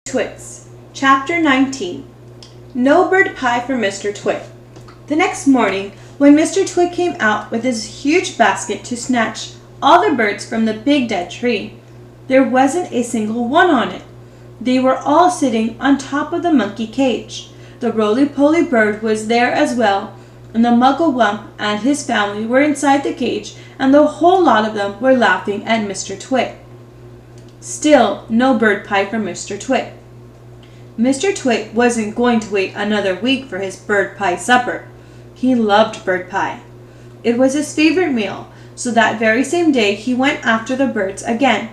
Twits. Chapter 19. No bird pie for Mr. Twit. The next morning, when Mr. Twit came out with his huge basket to snatch all the birds from the big dead tree, there wasn't a single one on it. They were all sitting on top of the monkey cage. The roly-poly bird was there as well, and the Muggle-Wump and his family were inside the cage, and the whole lot of them were laughing at Mr. Twit. Still no bird pie for Mr. Twit. Mr. Twit wasn't going to wait another week for his bird pie supper. He loved bird pie. It was his favorite meal, so that very same day he went after the birds again.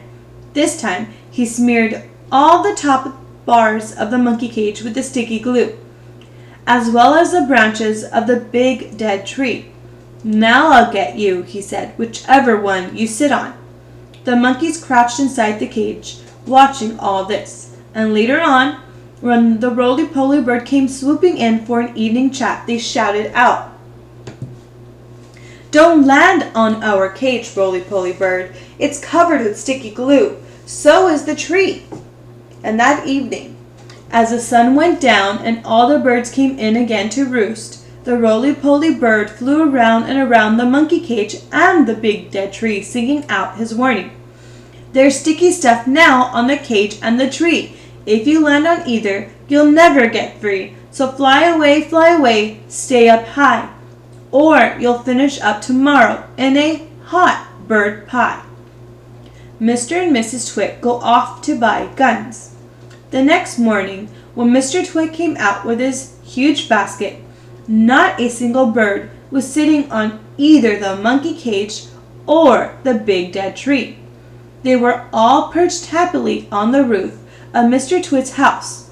This time he smeared all the top bars of the monkey cage with the sticky glue, as well as the branches of the big dead tree. "Now I'll get you," he said, "whichever one you sit on." The monkeys crouched inside the cage, watching all this, and later on, when the roly-poly bird came swooping in for an evening chat, they shouted out, "Don't land on our cage, roly-poly bird. It's covered with sticky glue. So is the tree." And that evening, as the sun went down and all the birds came in again to roost, the roly-poly bird flew around and around the monkey cage and the big dead tree, singing out his warning. "There's sticky stuff now on the cage and the tree. If you land on either, you'll never get free. So fly away, stay up high, or you'll finish up tomorrow in a hot bird pie." Mr. and Mrs. Twit go off to buy guns. The next morning, when Mr. Twit came out with his huge basket, not a single bird was sitting on either the monkey cage or the big dead tree. They were all perched happily on the roof of Mr. Twit's house.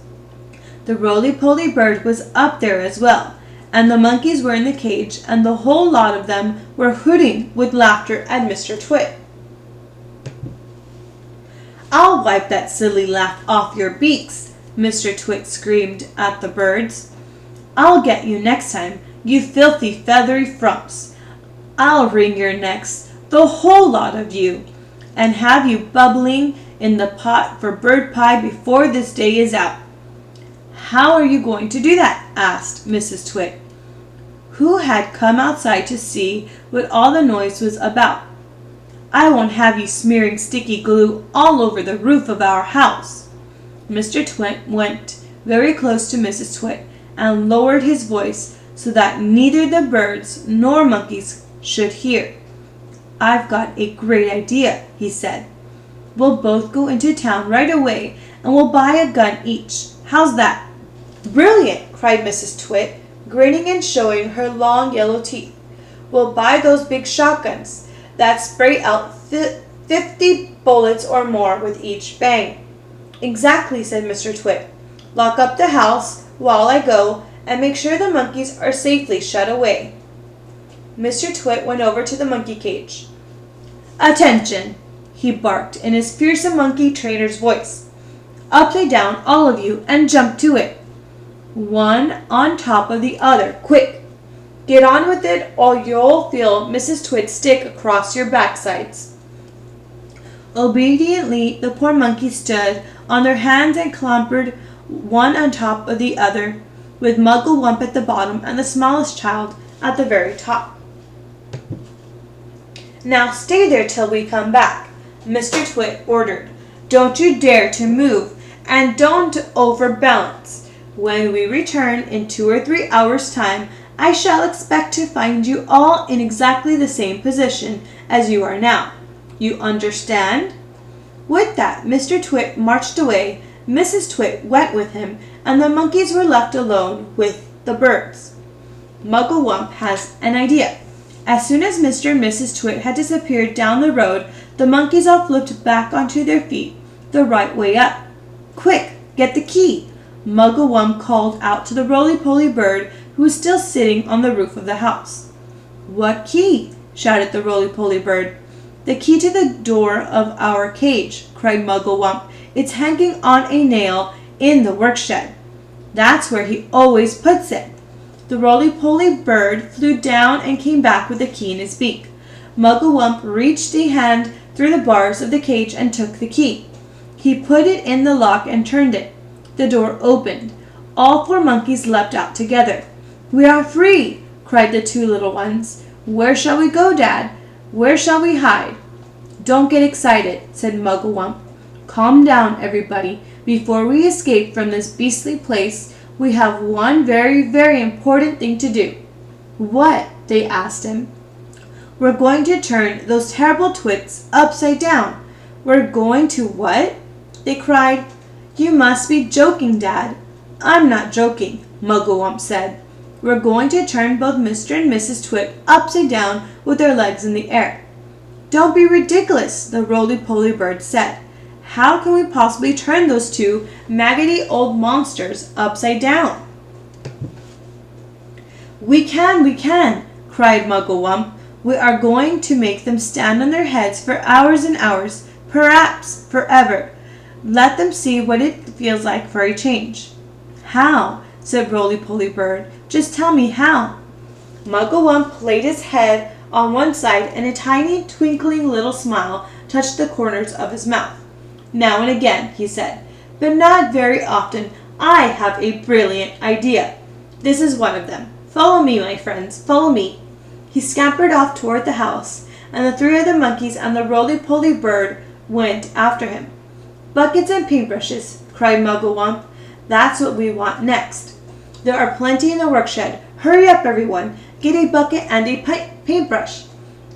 The roly-poly bird was up there as well, and the monkeys were in the cage, and the whole lot of them were hooting with laughter at Mr. Twit. "I'll wipe that silly laugh off your beaks," Mr. Twit screamed at the birds. "I'll get you next time, you filthy feathery frumps. I'll wring your necks, the whole lot of you, and have you bubbling in the pot for bird pie before this day is out." "How are you going to do that?" asked Mrs. Twit, who had come outside to see what all the noise was about. "I won't have you smearing sticky glue all over the roof of our house." Mr. Twit went very close to Mrs. Twit and lowered his voice so that neither the birds nor monkeys should hear. "I've got a great idea," he said. "We'll both go into town right away and we'll buy a gun each. How's that?" "Brilliant!" cried Mrs. Twit, grinning and showing her long yellow teeth. "We'll buy those big shotguns that spray out 50 bullets or more with each bang." "Exactly," said Mr. Twit. "Lock up the house while I go and make sure the monkeys are safely shut away." Mr. Twit went over to the monkey cage. "Attention!" he barked in his fearsome monkey trainer's voice. "Upside down, all of you, and jump to it. One on top of the other, quick! Get on with it or you'll feel Mrs. Twit stick across your backsides." Obediently, the poor monkeys stood on their hands and clambered one on top of the other, with Muggle-Wump at the bottom and the smallest child at the very top. "Now stay there till we come back," Mr. Twit ordered. "Don't you dare to move, and don't overbalance. When we return in 2 or 3 hours' time, I shall expect to find you all in exactly the same position as you are now. You understand?" With that, Mr. Twit marched away, Mrs. Twit went with him, and the monkeys were left alone with the birds. Muggle-Wump has an idea. As soon as Mr. and Mrs. Twit had disappeared down the road, the monkeys all flipped back onto their feet the right way up. "Quick, get the key!" Muggle-Wump called out to the roly-poly bird, who was still sitting on the roof of the house. "What key?" shouted the roly-poly bird. "The key to the door of our cage," cried Muggle-Wump. "It's hanging on a nail in the workshed. That's where he always puts it." The roly-poly bird flew down and came back with the key in his beak. Muggle-Wump reached a hand through the bars of the cage and took the key. He put it in the lock and turned it. The door opened. All 4 monkeys leapt out together. "We are free!" cried the 2 little ones. "Where shall we go, Dad? Where shall we hide?" "Don't get excited," said Muggle-Wump. "Calm down, everybody. Before we escape from this beastly place, we have one very, very important thing to do." "What?" they asked him. "We're going to turn those terrible Twits upside down." "We're going to what?" they cried. "You must be joking, Dad." "I'm not joking," Muggle-Wump said. "We're going to turn both Mr. and Mrs. Twit upside down with their legs in the air." "Don't be ridiculous," the roly-poly bird said. "How can we possibly turn those 2 maggoty old monsters upside down?" We can," cried Muggle-Wump. "We are going to make them stand on their heads for hours and hours, perhaps forever. Let them see what it feels like for a change." "How?" said Roly-Poly Bird. "Just tell me how." Muggle-Wump laid his head on one side and a tiny twinkling little smile touched the corners of his mouth. "Now and again," he said, "but not very often, I have a brilliant idea. This is one of them. Follow me, my friends, follow me." He scampered off toward the house, and the 3 other monkeys and the roly-poly bird went after him. "Buckets and paintbrushes," cried Muggle-Wump. "That's what we want next. There are plenty in the workshed. Hurry up, everyone. Get a bucket and a paintbrush."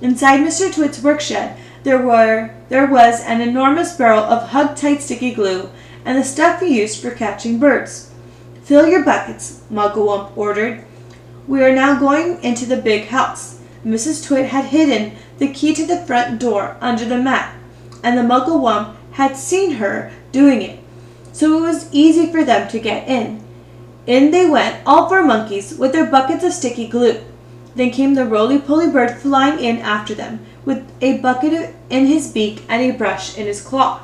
Inside Mr. Twit's workshed, there was an enormous barrel of hug-tight sticky glue and the stuff he used for catching birds. "Fill your buckets," Muggle-Wump ordered. "We are now going into the big house." Mrs. Twit had hidden the key to the front door under the mat, and the Muggle-Wump had seen her doing it, so it was easy for them to get in. In they went, all 4 monkeys, with their buckets of sticky glue. Then came the roly-poly bird flying in after them, with a bucket in his beak and a brush in his claw.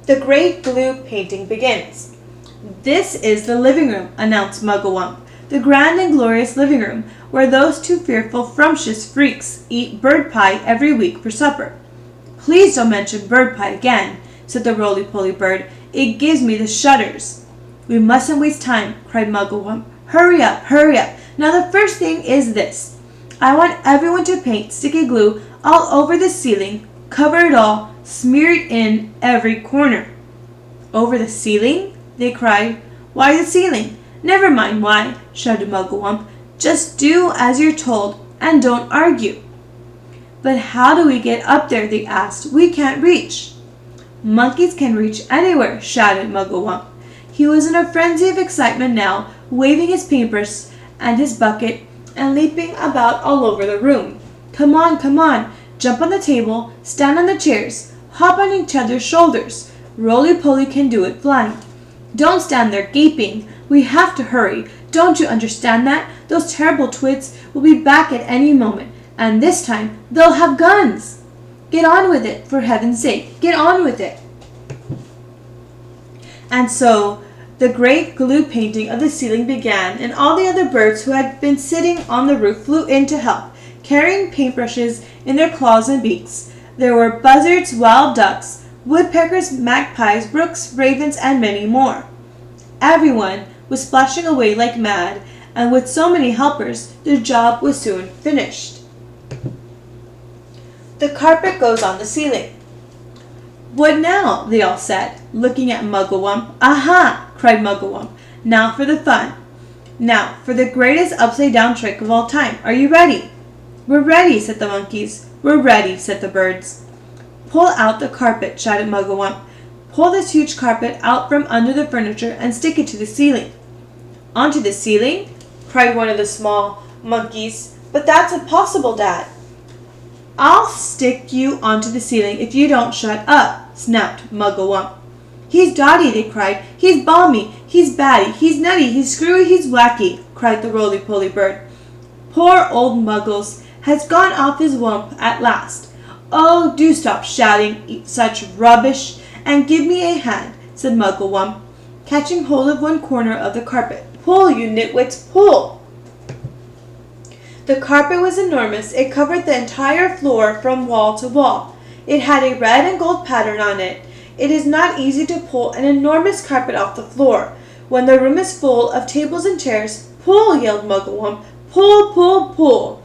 The great glue painting begins. "This is the living room," announced Muggle-Wump. "The grand and glorious living room, where those 2 fearful, frumptious freaks eat bird pie every week for supper." "Please don't mention bird pie again," said the roly-poly bird. "It gives me the shudders." "We mustn't waste time," cried Muggle-Wump. Hurry up, hurry up. Now the first thing is this. I want everyone to paint sticky glue all over the ceiling, cover it all, smear it in every corner." "Over the ceiling?" they cried. "Why the ceiling?" "Never mind why," shouted Muggle-Wump. "Just do as you're told and don't argue." "But how do we get up there?" they asked. "We can't reach." "Monkeys can reach anywhere," shouted Muggle-Wump. He was in a frenzy of excitement now, waving his paintbrush and his bucket and leaping about all over the room. Come on, jump on the table, stand on the chairs, hop on each other's shoulders. Roly-Poly can do it flying. Don't stand there gaping. We have to hurry. Don't you understand that? Those terrible Twits will be back at any moment, and this time they'll have guns. Get on with it, for heaven's sake, get on with it." And so the great glue painting of the ceiling began, and all the other birds who had been sitting on the roof flew in to help, carrying paintbrushes in their claws and beaks. There were buzzards, wild ducks, woodpeckers, magpies, rooks, ravens, and many more. Everyone was splashing away like mad, and with so many helpers, the job was soon finished. The carpet goes on the ceiling. "What now?" they all said, looking at Muggle-Wump. "Aha!" cried Muggle-Wump. "Now for the fun. Now for the greatest upside-down trick of all time. Are you ready?" "We're ready," said the monkeys. "We're ready," said the birds. "Pull out the carpet," shouted Muggle-Wump. "Pull this huge carpet out from under the furniture and stick it to the ceiling." "Onto the ceiling?" cried one of the small monkeys. "But that's impossible, Dad." "I'll stick you onto the ceiling if you don't shut up," snapped Muggle-Wump. "He's dotty," they cried. "He's balmy, he's batty, he's nutty, he's screwy, he's wacky," cried the roly-poly bird. "Poor old Muggles has gone off his wump at last. Oh, do stop shouting such rubbish and give me a hand," said Muggle-Wump, catching hold of one corner of the carpet. "Pull, you nitwits, pull!" The carpet was enormous. It covered the entire floor from wall to wall. It had a red and gold pattern on it. It is not easy to pull an enormous carpet off the floor. When the room is full of tables and chairs, pull, yelled Muggle-Wump. Pull, pull, pull.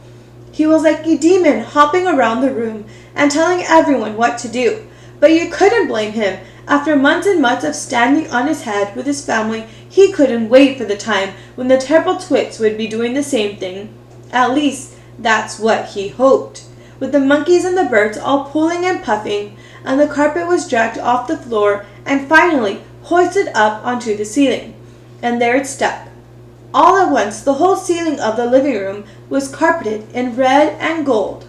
He was like a demon hopping around the room and telling everyone what to do. But you couldn't blame him. After months and months of standing on his head with his family, he couldn't wait for the time when the terrible Twits would be doing the same thing. At least, that's what he hoped. With the monkeys and the birds all pulling and puffing, and the carpet was dragged off the floor and finally hoisted up onto the ceiling. And there it stuck. All at once, the whole ceiling of the living room was carpeted in red and gold.